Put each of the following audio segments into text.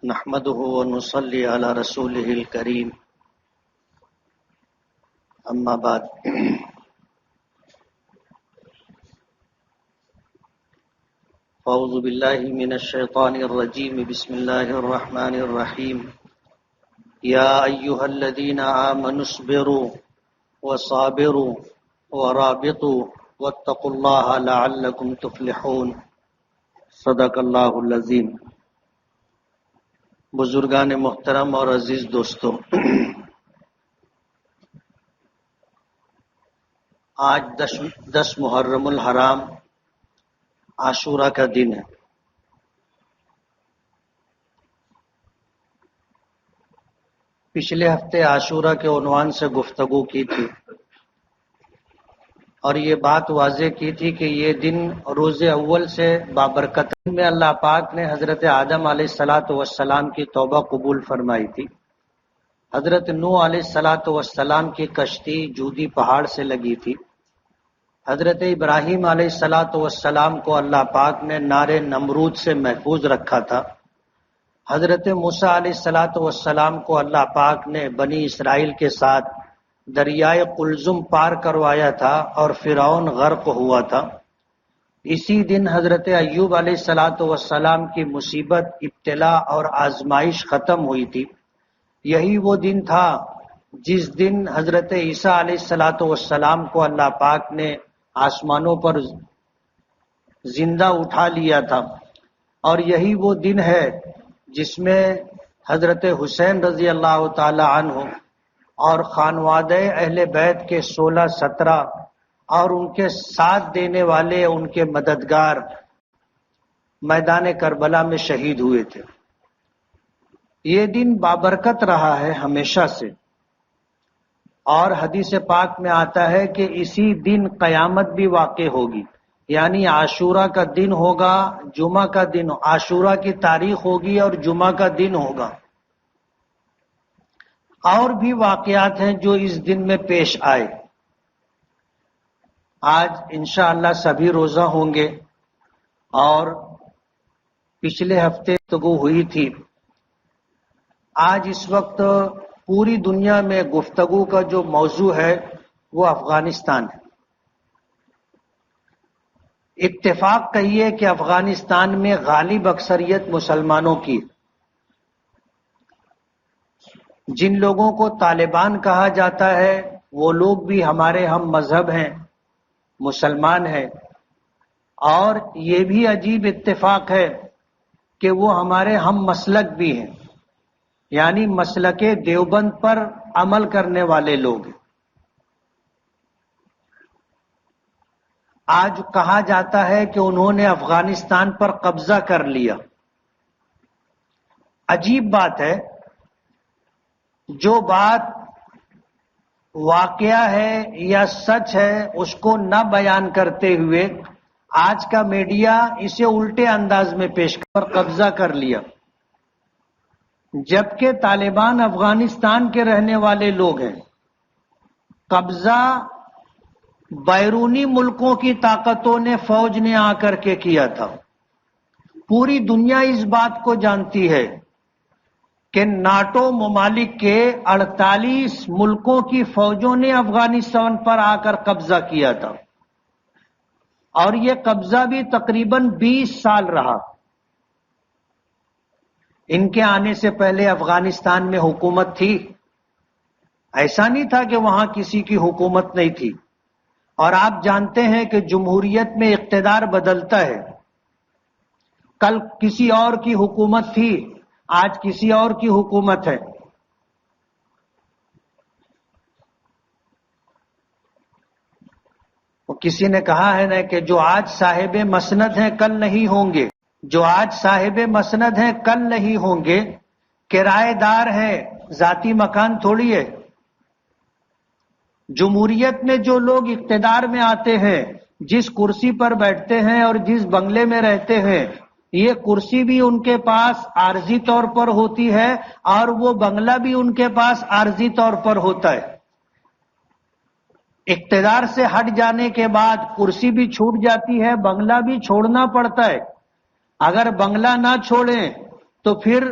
نحمده ونصلي على رسوله الكريم اما بعد اعوذ بالله من الشيطان الرجيم بسم الله الرحمن الرحيم يا ايها الذين آمنوا اصبروا وصابروا ورابطوا واتقوا الله لعلكم تفلحون صدق اللہ العظیم۔ بزرگان محترم اور عزیز دوستو، آج 10 محرم الحرام عاشورہ کا دن ہے۔ پچھلے ہفتے عاشورہ کے عنوان سے گفتگو کی تھی اور یہ بات واضح کی تھی کہ یہ دن روز اول سے بابرکت میں اللہ پاک نے حضرت آدم علیہ السلام کی توبہ قبول فرمائی تھی۔ حضرت نوح علیہ السلام کی کشتی جودی پہاڑ سے لگی تھی۔ حضرت ابراہیم علیہ السلام کو اللہ پاک نے نار نمرود سے محفوظ رکھا تھا۔ حضرت موسیٰ علیہ السلام کو اللہ پاک نے بنی اسرائیل کے ساتھ دریائے قلزم پار کروایا تھا اور فرعون غرق ہوا تھا۔ اسی دن حضرت ایوب علیہ السلام کی مصیبت، ابتلا اور آزمائش ختم ہوئی تھی۔ یہی وہ دن تھا جس دن حضرت عیسیٰ علیہ السلام کو اللہ پاک نے آسمانوں پر زندہ اٹھا لیا تھا، اور یہی وہ دن ہے جس میں حضرت حسین رضی اللہ تعالی عنہ اور خانوادہ اہل بیت کے 16-17 اور ان کے ساتھ دینے والے ان کے مددگار میدان کربلا میں شہید ہوئے تھے۔ یہ دن بابرکت رہا ہے ہمیشہ سے، اور حدیث پاک میں آتا ہے کہ اسی دن قیامت بھی واقع ہوگی، یعنی عاشورہ کا دن ہوگا، جمعہ کا دن، عاشورہ کی تاریخ ہوگی اور جمعہ کا دن ہوگا۔ اور بھی واقعات ہیں جو اس دن میں پیش آئے۔ آج انشاءاللہ سبھی روزہ ہوں گے، اور پچھلے ہفتے گفتگو ہوئی تھی۔ آج اس وقت پوری دنیا میں گفتگو کا جو موضوع ہے وہ افغانستان ہے۔ اتفاق کہیے کہ افغانستان میں غالب اکثریت مسلمانوں کی، جن لوگوں کو طالبان کہا جاتا ہے وہ لوگ بھی ہمارے ہم مذہب ہیں، مسلمان ہیں، اور یہ بھی عجیب اتفاق ہے کہ وہ ہمارے ہم مسلک بھی ہیں، یعنی مسلک دیوبند پر عمل کرنے والے لوگ ہیں۔ آج کہا جاتا ہے کہ انہوں نے افغانستان پر قبضہ کر لیا۔ عجیب بات ہے، جو بات واقعہ ہے یا سچ ہے اس کو نہ بیان کرتے ہوئے آج کا میڈیا اسے الٹے انداز میں پیش کر قبضہ کر لیا، جبکہ طالبان افغانستان کے رہنے والے لوگ ہیں۔ قبضہ بیرونی ملکوں کی طاقتوں نے، فوج نے آ کر کے کیا تھا۔ پوری دنیا اس بات کو جانتی ہے کہ ناٹو ممالک کے 48 ملکوں کی فوجوں نے افغانستان پر آ کر قبضہ کیا تھا، اور یہ قبضہ بھی تقریباً 20 سال رہا۔ ان کے آنے سے پہلے افغانستان میں حکومت تھی؟ ایسا نہیں تھا کہ وہاں کسی کی حکومت نہیں تھی، اور آپ جانتے ہیں کہ جمہوریت میں اقتدار بدلتا ہے۔ کل کسی اور کی حکومت تھی، آج کسی اور کی حکومت ہے۔ کسی نے کہا ہے نا کہ جو آج صاحب مسند ہیں کل نہیں ہوں گے، جو آج صاحب مسند ہیں کل نہیں ہوں گے، کرایہ دار ہیں، ذاتی مکان تھوڑی ہے۔ جمہوریت میں جو لوگ اقتدار میں آتے ہیں، جس کرسی پر بیٹھتے ہیں اور جس بنگلے میں رہتے ہیں، یہ کرسی بھی ان کے پاس عارضی طور پر ہوتی ہے، اور وہ بنگلہ بھی ان کے پاس عارضی طور پر ہوتا ہے۔ اقتدار سے ہٹ جانے کے بعد کرسی بھی چھوٹ جاتی ہے، بنگلہ بھی چھوڑنا پڑتا ہے۔ اگر بنگلہ نہ چھوڑیں تو پھر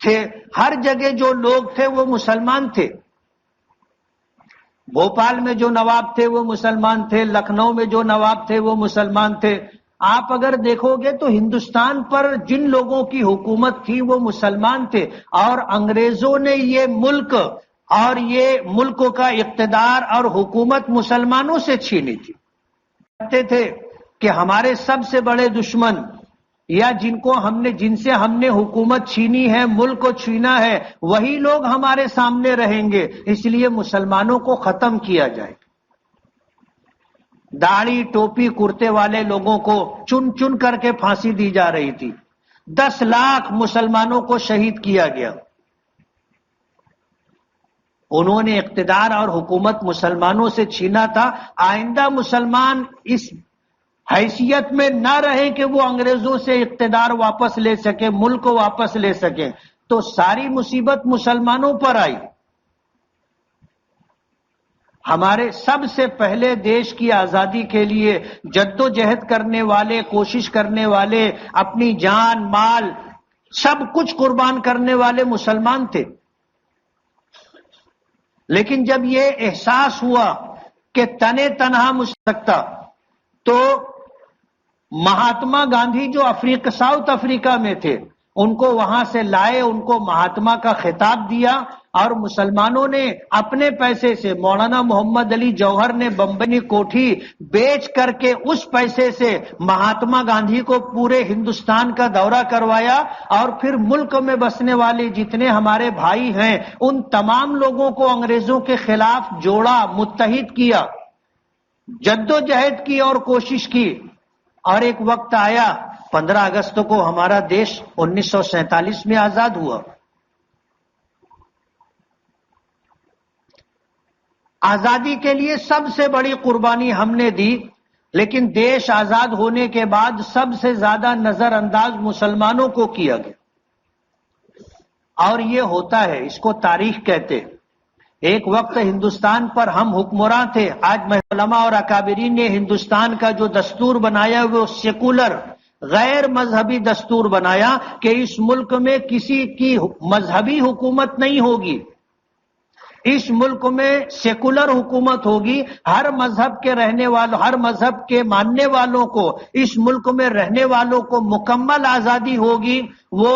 تھے، ہر جگہ جو لوگ تھے وہ مسلمان تھے. بھوپال میں جو نواب تھے وہ مسلمان تھے، لکھنؤ میں جو نواب تھے وہ مسلمان تھے. آپ اگر دیکھو گے تو ہندوستان پر جن لوگوں کی حکومت تھی وہ مسلمان تھے، اور انگریزوں نے یہ ملک اور یہ ملکوں کا اقتدار اور حکومت مسلمانوں سے چھینی تھی. کہتے تھے کہ ہمارے سب سے بڑے دشمن یا جن سے ہم نے حکومت چھینی ہے، ملک کو چھینا ہے، وہی لوگ ہمارے سامنے رہیں گے، اس لیے مسلمانوں کو ختم کیا جائے. داڑھی ٹوپی کرتے والے لوگوں کو چن چن کر کے پھانسی دی جا رہی تھی. 10 لاکھ مسلمانوں کو شہید کیا گیا. انہوں نے اقتدار اور حکومت مسلمانوں سے چھینا تھا. آئندہ مسلمان اس حیثیت میں نہ رہے کہ وہ انگریزوں سے اقتدار واپس لے سکے، ملک کو واپس لے سکے، تو ساری مصیبت مسلمانوں پر آئی. ہمارے سب سے پہلے دیش کی آزادی کے لیے جد و جہد کرنے والے، کوشش کرنے والے، اپنی جان مال سب کچھ قربان کرنے والے مسلمان تھے. لیکن جب یہ احساس ہوا کہ تنے تنہا مستقتا، تو مہاتما گاندھی جو ساؤتھ افریقہ میں تھے ان کو وہاں سے لائے، ان کو مہاتما کا خطاب دیا، اور مسلمانوں نے اپنے پیسے سے، مولانا محمد علی جوہر نے بمبئی کوٹھی بیچ کر کے اس پیسے سے مہاتما گاندھی کو پورے ہندوستان کا دورہ کروایا، اور پھر ملک میں بسنے والے جتنے ہمارے بھائی ہیں ان تمام لوگوں کو انگریزوں کے خلاف جوڑا، متحد کیا، جد و جہد کی اور کوشش کی. اور ایک وقت آیا 15 اگست کو ہمارا دیش 1947 میں آزاد ہوا. آزادی کے لیے سب سے بڑی قربانی ہم نے دی، لیکن دیش آزاد ہونے کے بعد سب سے زیادہ نظر انداز مسلمانوں کو کیا گیا. اور یہ ہوتا ہے، اس کو تاریخ کہتے. ایک وقت ہندوستان پر ہم حکمراں تھے. آج علماء اور اکابرین نے ہندوستان کا جو دستور بنایا وہ سیکولر، غیر مذہبی دستور بنایا کہ اس ملک میں کسی کی مذہبی حکومت نہیں ہوگی، اس ملک میں سیکولر حکومت ہوگی. ہر مذہب کے رہنے والوں، ہر مذہب کے ماننے والوں کو، اس ملک میں رہنے والوں کو مکمل آزادی ہوگی. وہ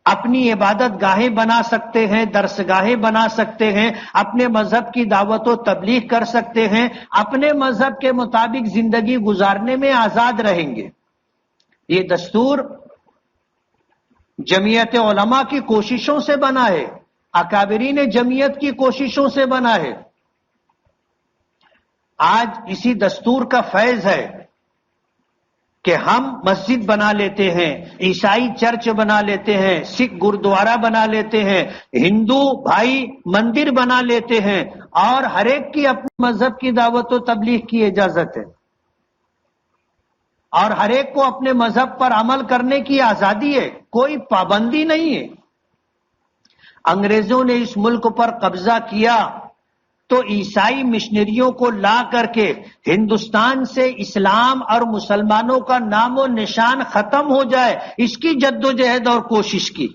اپنی عبادت گاہیں بنا سکتے ہیں، درس گاہیں بنا سکتے ہیں، اپنے مذہب کی دعوت و تبلیغ کر سکتے ہیں، اپنے مذہب کے مطابق زندگی گزارنے میں آزاد رہیں گے. یہ دستور جمعیت علماء کی کوششوں سے بنا ہے، اکابرین جمعیت کی کوششوں سے بنا ہے. آج اسی دستور کا فیض ہے کہ ہم مسجد بنا لیتے ہیں، عیسائی چرچ بنا لیتے ہیں، سکھ گردوارا بنا لیتے ہیں، ہندو بھائی مندر بنا لیتے ہیں، اور ہر ایک کی اپنے مذہب کی دعوت و تبلیغ کی اجازت ہے، اور ہر ایک کو اپنے مذہب پر عمل کرنے کی آزادی ہے، کوئی پابندی نہیں ہے. انگریزوں نے اس ملک پر قبضہ کیا تو عیسائی مشنریوں کو لا کر کے ہندوستان سے اسلام اور مسلمانوں کا نام و نشان ختم ہو جائے، اس کی جد و جہد اور کوشش کی.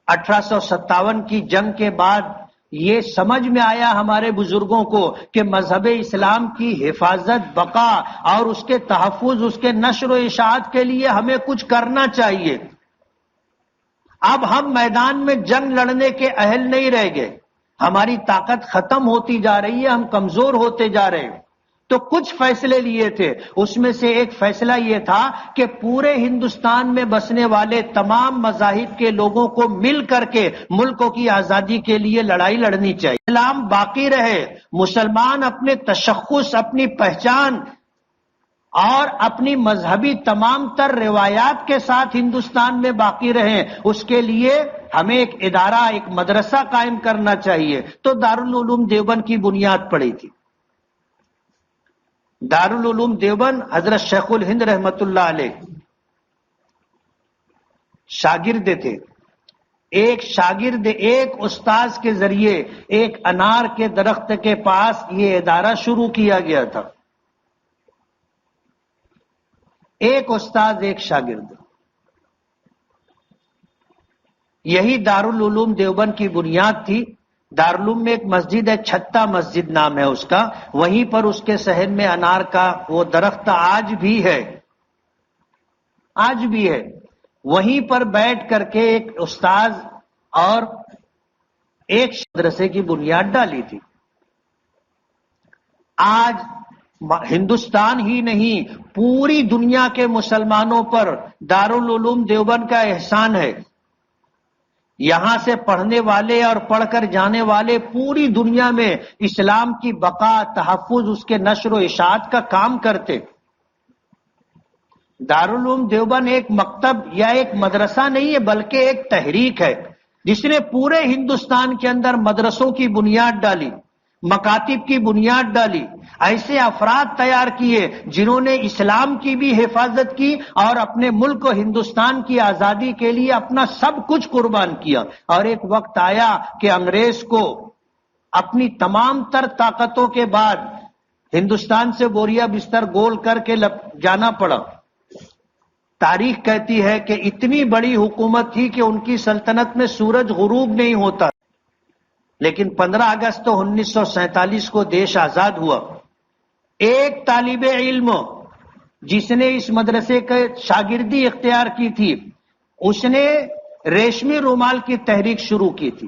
1857 کی جنگ کے بعد یہ سمجھ میں آیا ہمارے بزرگوں کو کہ مذہب اسلام کی حفاظت، بقا اور اس کے تحفظ، اس کے نشر و اشاعت کے لیے ہمیں کچھ کرنا چاہیے. اب ہم میدان میں جنگ لڑنے کے اہل نہیں رہ گئے، ہماری طاقت ختم ہوتی جا رہی ہے، ہم کمزور ہوتے جا رہے ہیں. تو کچھ فیصلے لیے تھے، اس میں سے ایک فیصلہ یہ تھا کہ پورے ہندوستان میں بسنے والے تمام مذاہب کے لوگوں کو مل کر کے ملکوں کی آزادی کے لیے لڑائی لڑنی چاہیے. اسلام باقی رہے، مسلمان اپنے تشخص، اپنی پہچان اور اپنی مذہبی تمام تر روایات کے ساتھ ہندوستان میں باقی رہیں، اس کے لیے ہمیں ایک ادارہ، ایک مدرسہ قائم کرنا چاہیے. تو دارالعلوم دیوبند کی بنیاد پڑی تھی. دارالعلوم دیوبند حضرت شیخ الہند رحمت اللہ علیہ شاگرد تھے. ایک شاگرد ایک استاذ کے ذریعے ایک انار کے درخت کے پاس یہ ادارہ شروع کیا گیا تھا. ایک استاذ ایک شاگرد. یہی دارالعلوم دیوبند کی بنیاد تھی۔ دارالعلوم میں ایک مسجد ہے، چھتا مسجد نام ہے اس کا، وہیں پر اس کے صحن میں انار کا وہ درخت آج بھی ہے، آج بھی ہے۔ وہیں پر بیٹھ کر کے ایک استاذ اور ایک مدرسے کی بنیاد ڈالی تھی۔ آج ہندوستان ہی نہیں، پوری دنیا کے مسلمانوں پر دارالعلوم دیوبند کا احسان ہے۔ یہاں سے پڑھنے والے اور پڑھ کر جانے والے پوری دنیا میں اسلام کی بقا، تحفظ، اس کے نشر و اشاعت کا کام کرتے۔ دارالعلوم دیوبند ایک مکتب یا ایک مدرسہ نہیں ہے، بلکہ ایک تحریک ہے جس نے پورے ہندوستان کے اندر مدرسوں کی بنیاد ڈالی، مکاتب کی بنیاد ڈالی، ایسے افراد تیار کیے جنہوں نے اسلام کی بھی حفاظت کی اور اپنے ملک ہندوستان کی آزادی کے لیے اپنا سب کچھ قربان کیا۔ اور ایک وقت آیا کہ انگریز کو اپنی تمام تر طاقتوں کے بعد ہندوستان سے بوریا بستر گول کر کے جانا پڑا۔ تاریخ کہتی ہے کہ اتنی بڑی حکومت تھی کہ ان کی سلطنت میں سورج غروب نہیں ہوتا، لیکن 15 اگست 1947 کو دیش آزاد ہوا۔ ایک طالب علم جس نے اس مدرسے کے شاگردی اختیار کی تھی، اس نے ریشمی رومال کی تحریک شروع کی تھی۔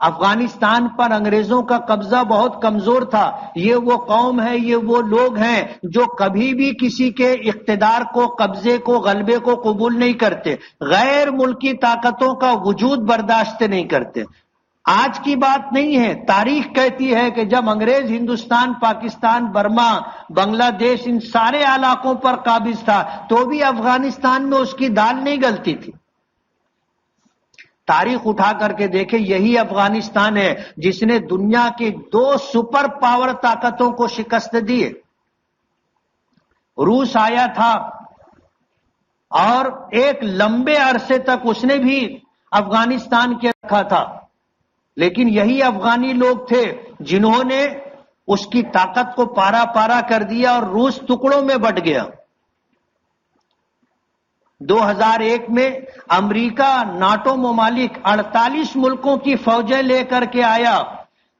افغانستان پر انگریزوں کا قبضہ بہت کمزور تھا۔ یہ وہ قوم ہے، یہ وہ لوگ ہیں جو کبھی بھی کسی کے اقتدار کو، قبضے کو، غلبے کو قبول نہیں کرتے، غیر ملکی طاقتوں کا وجود برداشت نہیں کرتے۔ آج کی بات نہیں ہے، تاریخ کہتی ہے کہ جب انگریز ہندوستان، پاکستان، برما، بنگلہ دیش ان سارے علاقوں پر قابض تھا تو بھی افغانستان میں اس کی دال نہیں گلتی تھی۔ تاریخ اٹھا کر کے دیکھیں، یہی افغانستان ہے جس نے دنیا کی 2 سپر پاور طاقتوں کو شکست دی ہے۔ روس آیا تھا اور ایک لمبے عرصے تک اس نے بھی افغانستان کے رکھا تھا، لیکن یہی افغانی لوگ تھے جنہوں نے اس کی طاقت کو پارا پارا کر دیا اور روس ٹکڑوں میں بٹ گیا۔ 2001 میں امریکہ ناٹو ممالک 48 ملکوں کی فوجیں لے کر کے آیا۔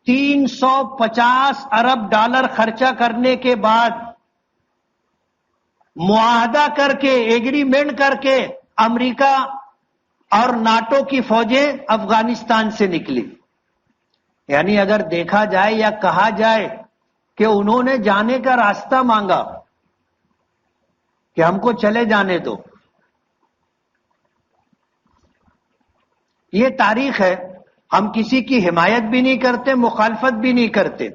350 ارب ڈالر خرچہ کرنے کے بعد معاہدہ کر کے، ایگریمنٹ کر کے امریکہ اور ناٹو کی فوجیں افغانستان سے نکلی۔ یعنی اگر دیکھا جائے یا کہا جائے کہ انہوں نے جانے کا راستہ مانگا کہ ہم کو چلے جانے دو، یہ تاریخ ہے۔ ہم کسی کی حمایت بھی نہیں کرتے، مخالفت بھی نہیں کرتے،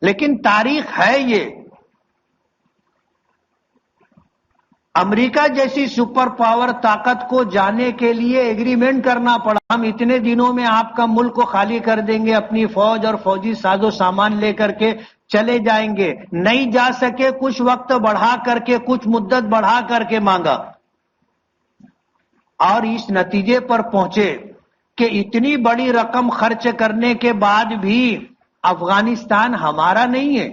لیکن تاریخ ہے یہ۔ امریکہ جیسی سپر پاور طاقت کو جانے کے لیے ایگریمنٹ کرنا پڑا، ہم اتنے دنوں میں آپ کا ملک کو خالی کر دیں گے، اپنی فوج اور فوجی ساز و سامان لے کر کے چلے جائیں گے۔ نہیں جا سکے، کچھ وقت بڑھا کر کے، کچھ مدت بڑھا کر کے مانگا، اور اس نتیجے پر پہنچے کہ اتنی بڑی رقم خرچ کرنے کے بعد بھی افغانستان ہمارا نہیں ہے،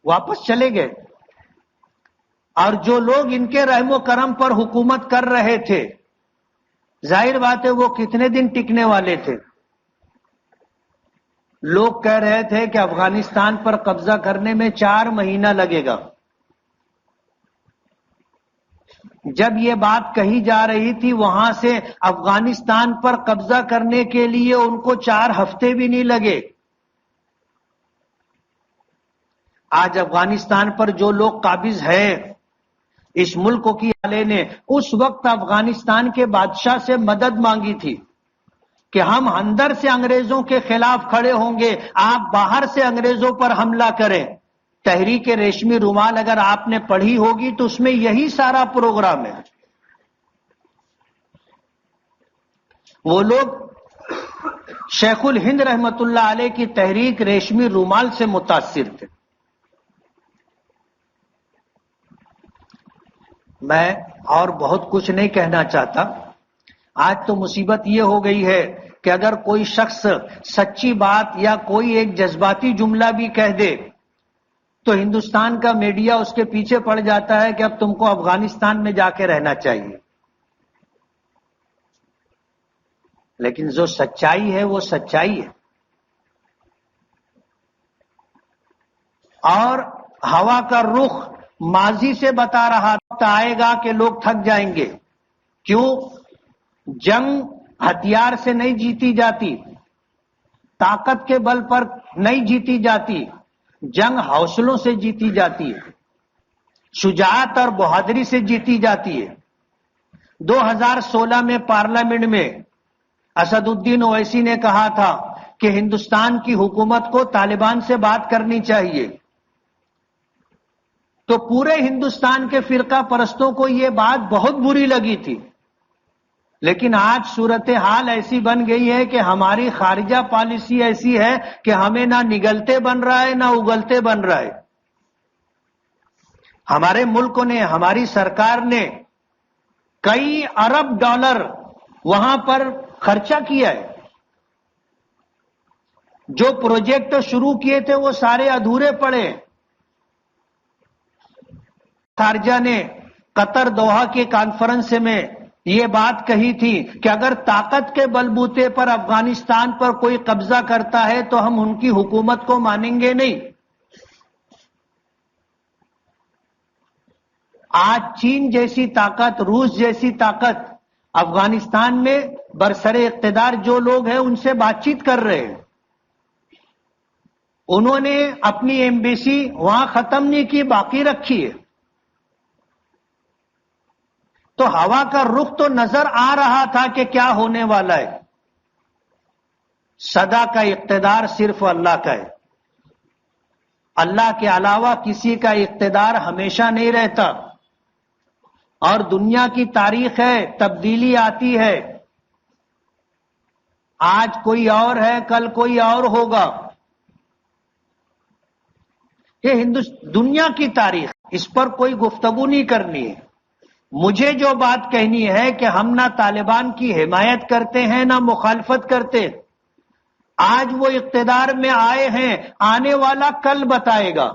واپس چلے گئے۔ اور جو لوگ ان کے رحم و کرم پر حکومت کر رہے تھے، ظاہر بات ہے وہ کتنے دن ٹکنے والے تھے۔ لوگ کہہ رہے تھے کہ افغانستان پر قبضہ کرنے میں 4 مہینہ لگے گا۔ جب یہ بات کہی جا رہی تھی، وہاں سے افغانستان پر قبضہ کرنے کے لیے ان کو 4 ہفتے بھی نہیں لگے۔ آج افغانستان پر جو لوگ قابض ہیں، اس ملک کی والے نے اس وقت افغانستان کے بادشاہ سے مدد مانگی تھی کہ ہم اندر سے انگریزوں کے خلاف کھڑے ہوں گے، آپ باہر سے انگریزوں پر حملہ کریں۔ تحریک ریشمی رومال اگر آپ نے پڑھی ہوگی تو اس میں یہی سارا پروگرام ہے۔ وہ لوگ شیخ الہند رحمت اللہ علیہ کی تحریک ریشمی رومال سے متاثر تھے۔ میں اور بہت کچھ نہیں کہنا چاہتا۔ آج تو مصیبت یہ ہو گئی ہے کہ اگر کوئی شخص سچی بات یا کوئی ایک جذباتی جملہ بھی کہہ دے تو ہندوستان کا میڈیا اس کے پیچھے پڑ جاتا ہے کہ اب تم کو افغانستان میں جا کے رہنا چاہیے. لیکن جو سچائی ہے وہ سچائی ہے. اور ہوا کا رخ ماضی سے بتا رہا وقت آئے گا کہ لوگ تھک جائیں گے. کیوں؟ جنگ ہتھیار سے نہیں جیتی جاتی، طاقت کے بل پر نہیں جیتی جاتی، جنگ حوصلوں سے جیتی جاتی ہے، شجاعت اور بہادری سے جیتی جاتی ہے. 2016 میں پارلیمنٹ میں اسد الدین اویسی نے کہا تھا کہ ہندوستان کی حکومت کو طالبان سے بات کرنی چاہیے. تو پورے ہندوستان کے فرقہ پرستوں کو یہ بات بہت بری لگی تھی. لیکن آج صورتحال ایسی بن گئی ہے کہ ہماری خارجہ پالیسی ایسی ہے کہ ہمیں نہ نگلتے بن رہا ہے نہ اگلتے بن رہا ہے. ہمارے ملک نے، ہماری سرکار نے کئی ارب ڈالر وہاں پر خرچہ کیا ہے. جو پروجیکٹ شروع کیے تھے وہ سارے ادھورے پڑے. خارجہ نے قطر دوحہ کے کانفرنس میں یہ بات کہی تھی کہ اگر طاقت کے بلبوتے پر افغانستان پر کوئی قبضہ کرتا ہے تو ہم ان کی حکومت کو مانیں گے نہیں. آج چین جیسی طاقت، روس جیسی طاقت افغانستان میں برسر اقتدار جو لوگ ہیں ان سے بات چیت کر رہے ہیں. انہوں نے اپنی ایمبیسی وہاں ختم نہیں کی، باقی رکھی ہے. تو ہوا کا رخ تو نظر آ رہا تھا کہ کیا ہونے والا ہے. سدا کا اقتدار صرف اللہ کا ہے. اللہ کے علاوہ کسی کا اقتدار ہمیشہ نہیں رہتا. اور دنیا کی تاریخ ہے، تبدیلی آتی ہے. آج کوئی اور ہے، کل کوئی اور ہوگا. یہ دنیا کی تاریخ، اس پر کوئی گفتگو نہیں کرنی ہے. مجھے جو بات کہنی ہے کہ ہم نہ طالبان کی حمایت کرتے ہیں نہ مخالفت کرتے. آج وہ اقتدار میں آئے ہیں، آنے والا کل بتائے گا.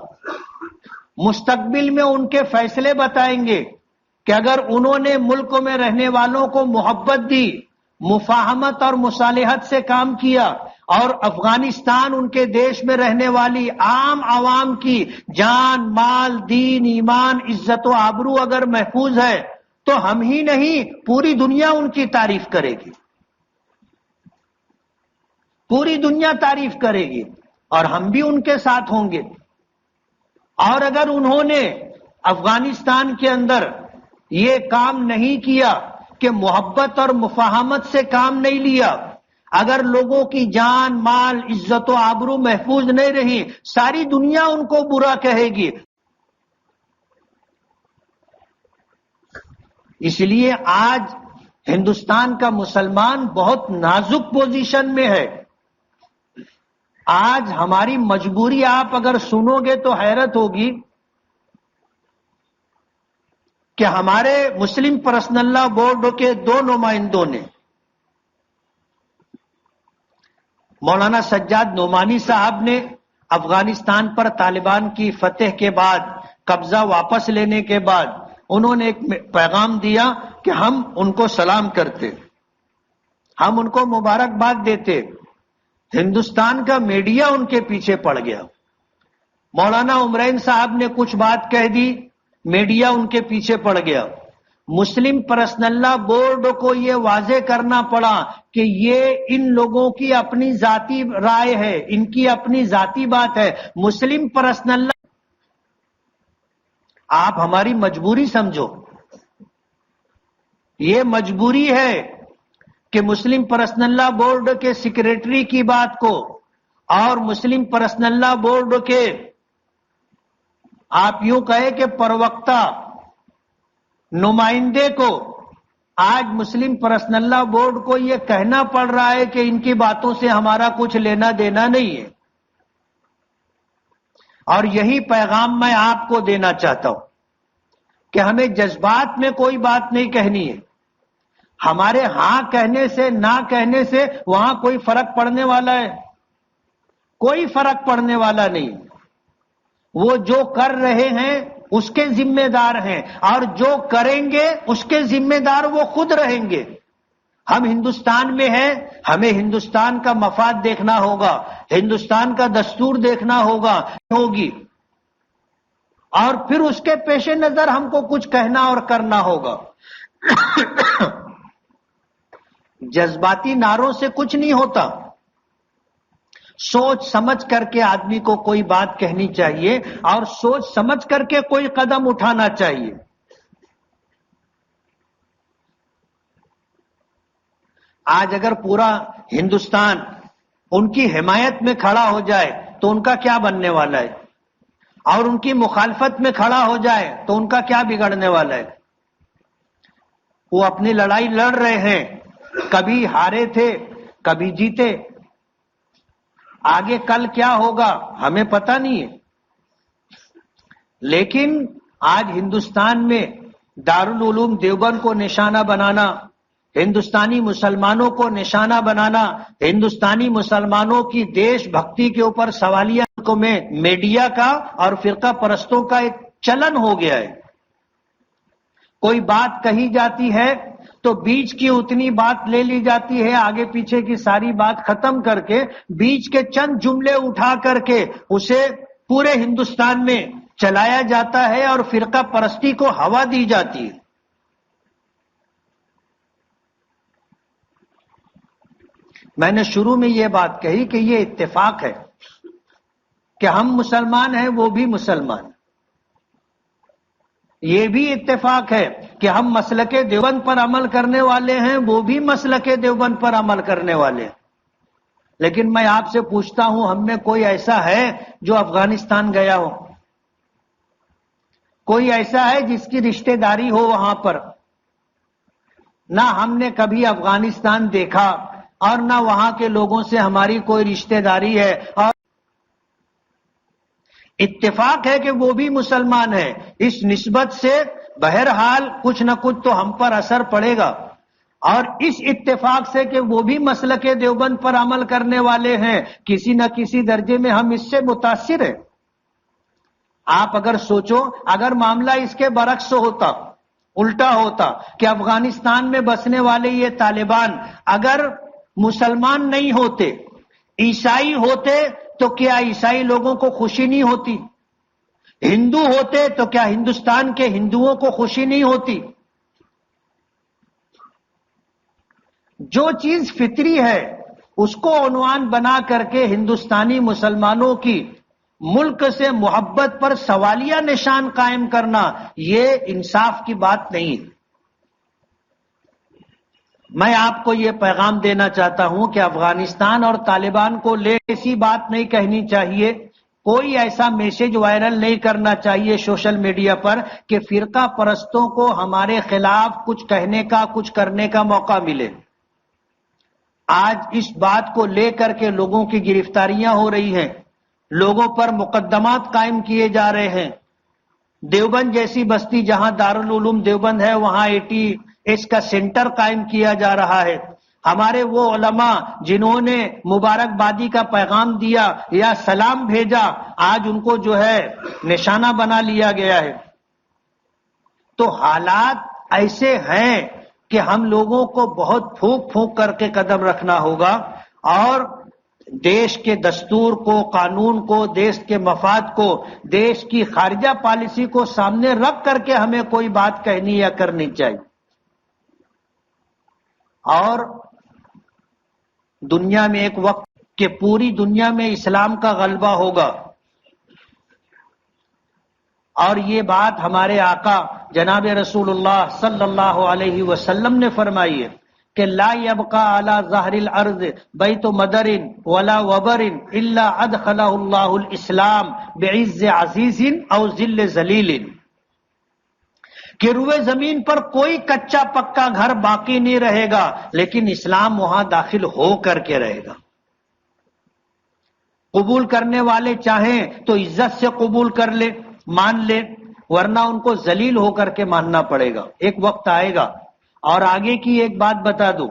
مستقبل میں ان کے فیصلے بتائیں گے کہ اگر انہوں نے ملک میں رہنے والوں کو محبت دی، مفاہمت اور مصالحت سے کام کیا، اور افغانستان ان کے دیش میں رہنے والی عام عوام کی جان، مال، دین، ایمان، عزت و آبرو اگر محفوظ ہے تو ہم ہی نہیں پوری دنیا ان کی تعریف کرے گی. پوری دنیا تعریف کرے گی اور ہم بھی ان کے ساتھ ہوں گے. اور اگر انہوں نے افغانستان کے اندر یہ کام نہیں کیا کہ محبت اور مفاہمت سے کام نہیں لیا، اگر لوگوں کی جان، مال، عزت و آبرو محفوظ نہیں رہی، ساری دنیا ان کو برا کہے گی. اس لیے آج ہندوستان کا مسلمان بہت نازک پوزیشن میں ہے. آج ہماری مجبوری آپ اگر سنو گے تو حیرت ہوگی کہ ہمارے مسلم پرسنل لا بورڈ کے 2 نمائندوں نے، مولانا سجاد نعمانی صاحب نے افغانستان پر طالبان کی فتح کے بعد، قبضہ واپس لینے کے بعد، انہوں نے ایک پیغام دیا کہ ہم ان کو سلام کرتے، ہم ان کو مبارکباد دیتے. ہندوستان کا میڈیا ان کے پیچھے پڑ گیا. مولانا عمرین صاحب نے کچھ بات کہہ دی، میڈیا ان کے پیچھے پڑ گیا. مسلم پرسنل لا بورڈ کو یہ واضح کرنا پڑا کہ یہ ان لوگوں کی اپنی ذاتی رائے ہے، ان کی اپنی ذاتی بات ہے. مسلم پرسنل لا، آپ ہماری مجبوری سمجھو، یہ مجبوری ہے کہ مسلم پرسنل لا بورڈ کے سیکریٹری کی بات کو اور مسلم پرسنل لا بورڈ کے آپ یوں کہے کہ پروکتا، نمائندے کو آج مسلم پرسنل لا بورڈ کو یہ کہنا پڑ رہا ہے کہ ان کی باتوں سے ہمارا کچھ لینا دینا نہیں ہے. اور یہی پیغام میں آپ کو دینا چاہتا ہوں کہ ہمیں جذبات میں کوئی بات نہیں کہنی ہے. ہمارے ہاں کہنے سے نہ کہنے سے وہاں کوئی فرق پڑنے والا ہے؟ کوئی فرق پڑنے والا نہیں. وہ جو کر رہے ہیں اس کے ذمہ دار ہیں، اور جو کریں گے اس کے ذمہ دار وہ خود رہیں گے۔ ہم ہندوستان میں ہیں، ہمیں ہندوستان کا مفاد دیکھنا ہوگا، ہندوستان کا دستور دیکھنا ہوگی، اور پھر اس کے پیش نظر ہم کو کچھ کہنا اور کرنا ہوگا۔ جذباتی نعروں سے کچھ نہیں ہوتا، سوچ سمجھ کر کے آدمی کو کوئی بات کہنی چاہیے اور سوچ سمجھ کر کے کوئی قدم اٹھانا چاہیے۔ آج اگر پورا ہندوستان ان کی حمایت میں کھڑا ہو جائے تو ان کا کیا بننے والا ہے، اور ان کی مخالفت میں کھڑا ہو جائے تو ان کا کیا بگڑنے والا ہے؟ وہ اپنی لڑائی لڑ رہے ہیں، کبھی ہارے تھے کبھی جیتے، آگے کل کیا ہوگا ہمیں پتہ نہیں ہے۔ لیکن آج ہندوستان میں دارالعلوم دیوبند کو نشانہ بنانا، ہندوستانی مسلمانوں کو نشانہ بنانا، ہندوستانی مسلمانوں کی دیش بھکتی کے اوپر سوالیہ میں میڈیا کا اور فرقہ پرستوں کا ایک چلن ہو گیا ہے۔ کوئی بات کہی جاتی ہے تو بیچ کی اتنی بات لے لی جاتی ہے، آگے پیچھے کی ساری بات ختم کر کے بیچ کے چند جملے اٹھا کر کے اسے پورے ہندوستان میں چلایا جاتا ہے اور فرقہ پرستی کو ہوا دی جاتی ہے۔ میں نے شروع میں یہ بات کہی کہ یہ اتفاق ہے کہ ہم مسلمان ہیں، وہ بھی مسلمان۔ یہ بھی اتفاق ہے کہ ہم مسلک دیوبند پر عمل کرنے والے ہیں، وہ بھی مسلک دیوبند پر عمل کرنے والے ہیں۔ لیکن میں آپ سے پوچھتا ہوں، ہم میں کوئی ایسا ہے جو افغانستان گیا ہو؟ کوئی ایسا ہے جس کی رشتہ داری ہو وہاں پر؟ نہ ہم نے کبھی افغانستان دیکھا اور نہ وہاں کے لوگوں سے ہماری کوئی رشتہ داری ہے، اور اتفاق ہے کہ وہ بھی مسلمان ہیں۔ اس نسبت سے بہرحال کچھ نہ کچھ تو ہم پر اثر پڑے گا، اور اس اتفاق سے کہ وہ بھی مسلک دیوبند پر عمل کرنے والے ہیں، کسی نہ کسی درجے میں ہم اس سے متاثر ہیں۔ آپ اگر سوچو، اگر معاملہ اس کے برعکس ہوتا، الٹا ہوتا کہ افغانستان میں بسنے والے یہ طالبان اگر مسلمان نہیں ہوتے، عیسائی ہوتے، تو کیا عیسائی لوگوں کو خوشی نہیں ہوتی؟ ہندو ہوتے تو کیا ہندوستان کے ہندوؤں کو خوشی نہیں ہوتی؟ جو چیز فطری ہے اس کو عنوان بنا کر کے ہندوستانی مسلمانوں کی ملک سے محبت پر سوالیہ نشان قائم کرنا، یہ انصاف کی بات نہیں۔ میں آپ کو یہ پیغام دینا چاہتا ہوں کہ افغانستان اور طالبان کو لے ایسی بات نہیں کہنی چاہیے، کوئی ایسا میسج وائرل نہیں کرنا چاہیے سوشل میڈیا پر کہ فرقہ پرستوں کو ہمارے خلاف کچھ کہنے کا، کچھ کرنے کا موقع ملے۔ آج اس بات کو لے کر کے لوگوں کی گرفتاریاں ہو رہی ہیں، لوگوں پر مقدمات قائم کیے جا رہے ہیں۔ دیوبند جیسی بستی جہاں دارالعلوم دیوبند ہے، وہاں اس کا سینٹر قائم کیا جا رہا ہے۔ ہمارے وہ علماء جنہوں نے مبارکبادی کا پیغام دیا یا سلام بھیجا، آج ان کو جو ہے نشانہ بنا لیا گیا ہے۔ تو حالات ایسے ہیں کہ ہم لوگوں کو بہت پھونک پھونک کر کے قدم رکھنا ہوگا، اور دیش کے دستور کو، قانون کو، دیش کے مفاد کو، دیش کی خارجہ پالیسی کو سامنے رکھ کر کے ہمیں کوئی بات کہنی یا کرنی چاہیے۔ اور دنیا میں ایک وقت کہ پوری دنیا میں اسلام کا غلبہ ہوگا، اور یہ بات ہمارے آقا جناب رسول اللہ صلی اللہ علیہ وسلم نے فرمائی ہے کہ لا يبقى على ظهر الارض بیت مدر ولا وبر الا ادخلہ اللہ الاسلام بعز عزیز او ذل ذلیل، کہ روئے زمین پر کوئی کچا پکا گھر باقی نہیں رہے گا، لیکن اسلام وہاں داخل ہو کر کے رہے گا۔ قبول کرنے والے چاہیں تو عزت سے قبول کر لے، مان لے، ورنہ ان کو ذلیل ہو کر کے ماننا پڑے گا۔ ایک وقت آئے گا، اور آگے کی ایک بات بتا دوں،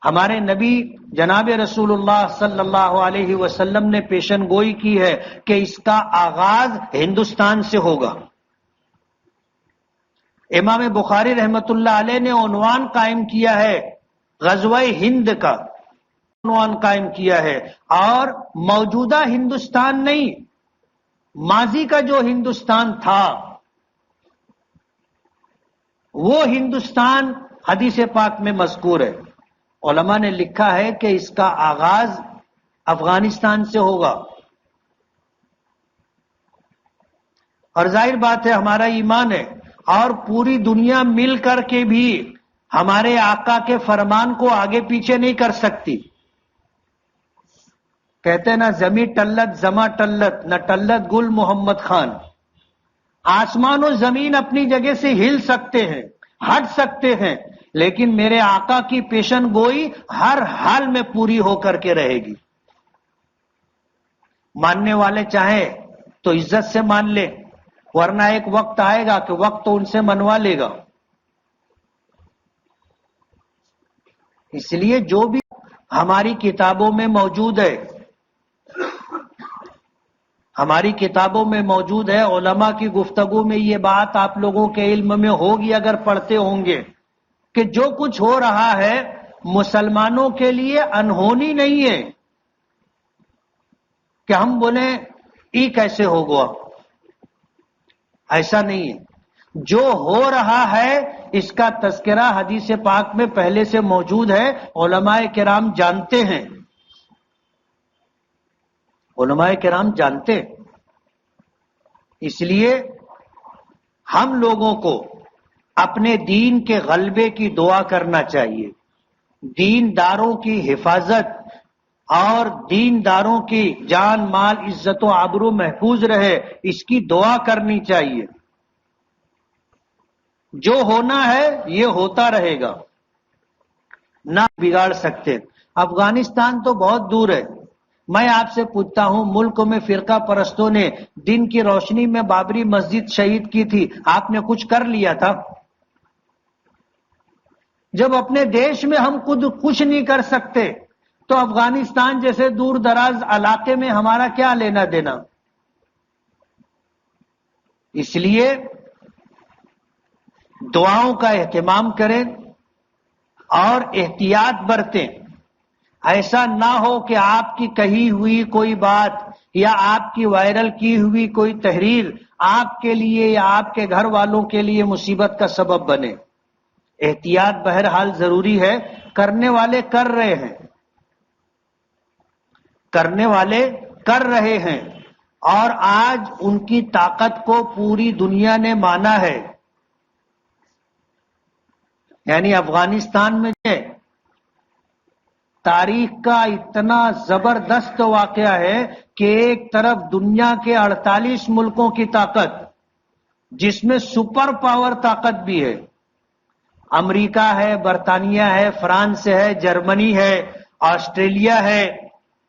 ہمارے نبی جناب رسول اللہ صلی اللہ علیہ وسلم نے پیشن گوئی کی ہے کہ اس کا آغاز ہندوستان سے ہوگا۔ امام بخاری رحمت اللہ علیہ نے عنوان قائم کیا ہے غزوہ ہند کا، عنوان قائم کیا ہے، اور موجودہ ہندوستان نہیں، ماضی کا جو ہندوستان تھا وہ ہندوستان حدیث پاک میں مذکور ہے۔ علماء نے لکھا ہے کہ اس کا آغاز افغانستان سے ہوگا، اور ظاہر بات ہے ہمارا ایمان ہے، اور پوری دنیا مل کر کے بھی ہمارے آقا کے فرمان کو آگے پیچھے نہیں کر سکتی۔ کہتے نا زمیں ٹلت زماں ٹلت نہ ٹلت گل محمد خان، آسمان و زمین اپنی جگہ سے ہل سکتے ہیں، ہٹ سکتے ہیں، لیکن میرے آقا کی پیشن گوئی ہر حال میں پوری ہو کر کے رہے گی۔ ماننے والے چاہیں تو عزت سے مان لے، ورنہ ایک وقت آئے گا کہ وقت تو ان سے منوا لے گا۔ اس لیے جو بھی ہماری کتابوں میں موجود ہے، ہماری کتابوں میں موجود ہے، علماء کی گفتگو میں یہ بات آپ لوگوں کے علم میں ہوگی اگر پڑھتے ہوں گے کہ جو کچھ ہو رہا ہے مسلمانوں کے لیے انہونی نہیں ہے کہ ہم بولیں ای کیسے ہو گیا، ایسا نہیں ہے۔ جو ہو رہا ہے اس کا تذکرہ حدیث پاک میں پہلے سے موجود ہے، علماء کرام جانتے ہیں، علماء کرام جانتے۔ اس لیے ہم لوگوں کو اپنے دین کے غلبے کی دعا کرنا چاہیے، دینداروں کی حفاظت اور دینداروں کی جان مال عزت و آبرو محفوظ رہے، اس کی دعا کرنی چاہیے۔ جو ہونا ہے یہ ہوتا رہے گا، نہ بگاڑ سکتے۔ افغانستان تو بہت دور ہے، میں آپ سے پوچھتا ہوں ملک میں فرقہ پرستوں نے دن کی روشنی میں بابری مسجد شہید کی تھی، آپ نے کچھ کر لیا تھا؟ جب اپنے دیش میں ہم خود کچھ نہیں کر سکتے تو افغانستان جیسے دور دراز علاقے میں ہمارا کیا لینا دینا؟ اس لیے دعاؤں کا اہتمام کریں اور احتیاط برتیں۔ ایسا نہ ہو کہ آپ کی کہی ہوئی کوئی بات یا آپ کی وائرل کی ہوئی کوئی تحریر آپ کے لیے یا آپ کے گھر والوں کے لیے مصیبت کا سبب بنے۔ احتیاط بہرحال ضروری ہے، کرنے والے کر رہے ہیں، کرنے والے کر رہے ہیں، اور آج ان کی طاقت کو پوری دنیا نے مانا ہے۔ یعنی افغانستان میں تاریخ کا اتنا زبردست واقعہ ہے کہ ایک طرف دنیا کے 48 ملکوں کی طاقت، جس میں سپر پاور طاقت بھی ہے، امریکہ ہے، برطانیہ ہے، فرانس ہے، جرمنی ہے، آسٹریلیا ہے،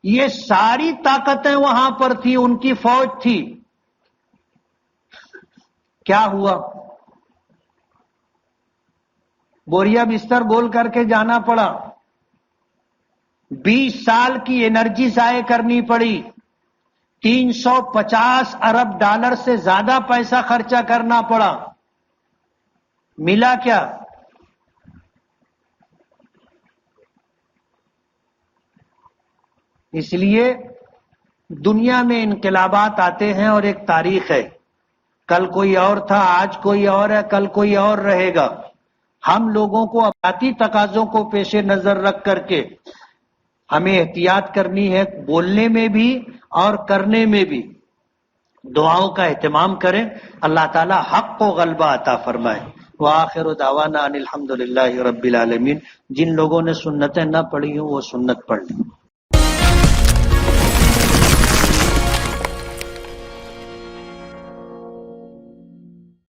یہ ساری طاقتیں وہاں پر تھی، ان کی فوج تھی۔ کیا ہوا؟ بوریا بستر گول کر کے جانا پڑا، 20 سال کی انرجی ضائع کرنی پڑی، 350 ارب ڈالر سے زیادہ پیسہ خرچہ کرنا پڑا، ملا کیا؟ اس لیے دنیا میں انقلابات آتے ہیں اور ایک تاریخ ہے، کل کوئی اور تھا، آج کوئی اور ہے، کل کوئی اور رہے گا۔ ہم لوگوں کو ذاتی تقاضوں کو پیش نظر رکھ کر کے ہمیں احتیاط کرنی ہے، بولنے میں بھی اور کرنے میں بھی۔ دعاؤں کا اہتمام کریں، اللہ تعالی حق کو غلبہ عطا فرمائے۔ وآخر دعوانا ان الحمدللہ رب العالمین۔ جن لوگوں نے سنتیں نہ پڑھی ہوں وہ سنت پڑھ لیں۔